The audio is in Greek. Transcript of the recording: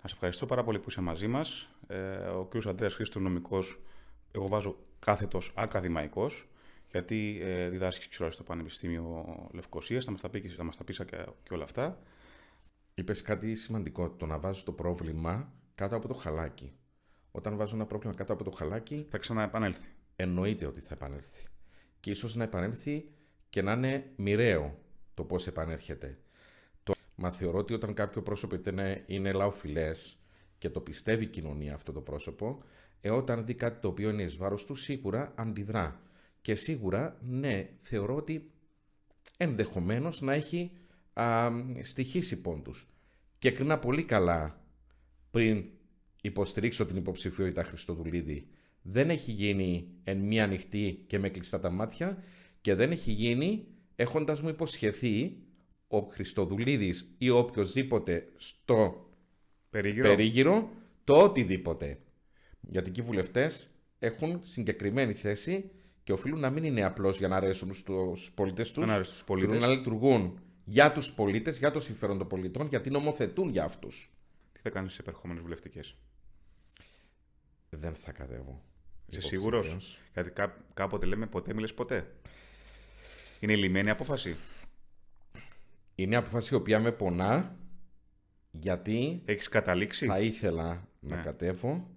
Σας ευχαριστώ πάρα πολύ που είσαι μαζί μας. Ο κ. Ανδρέας Χρήστος, νομικός, εγώ βάζω κάθετος ακαδημαϊκός, γιατί διδάσκει ξέρω, στο Πανεπιστήμιο Λευκωσίας, θα μας τα πεις και όλα αυτά. Είπες κάτι σημαντικό, το να βάζω το πρόβλημα κάτω από το χαλάκι. Όταν βάζω ένα πρόβλημα κάτω από το χαλάκι, Θα ξαναεπανέλθει. εννοείται ότι θα επανέλθει. Και ίσως να επανέλθει και να είναι μοιραίο το πώς επανέρχεται. Μα θεωρώ ότι όταν κάποιο πρόσωπο είναι λαοφιλές και το πιστεύει η κοινωνία αυτό το πρόσωπο, όταν δει κάτι το οποίο είναι εις βάρος του, σίγουρα αντιδρά. Και σίγουρα, ναι, θεωρώ ότι ενδεχομένως να έχει στοιχήσει πόντους. Και κρίνα πολύ καλά πριν υποστηρίξω την υποψηφιότητα Χριστοδουλίδη. Δεν έχει γίνει εν μία νυχτή και με κλειστά τα μάτια και δεν έχει γίνει έχοντας μου υποσχεθεί ο Χριστοδουλίδης ή οποιοσδήποτε στο περίγυρο το οτιδήποτε. Γιατί και οι βουλευτές έχουν συγκεκριμένη θέση και οφείλουν να μην είναι απλώς για να αρέσουν στους πολίτες τους, οφείλουν να λειτουργούν για τους πολίτες, για το συμφέρον των πολιτών, γιατί νομοθετούν για αυτούς. Τι θα κάνεις στις επερχόμενες βουλευτικές? Δεν θα κατέβω. Είσαι σίγουρος? Γιατί κάποτε λέμε ποτέ μιλες ποτέ. Είναι λυμμένη απόφαση. Είναι απόφαση η οποία με πονά, γιατί έχεις καταλήξει. Θα ήθελα να κατέβω.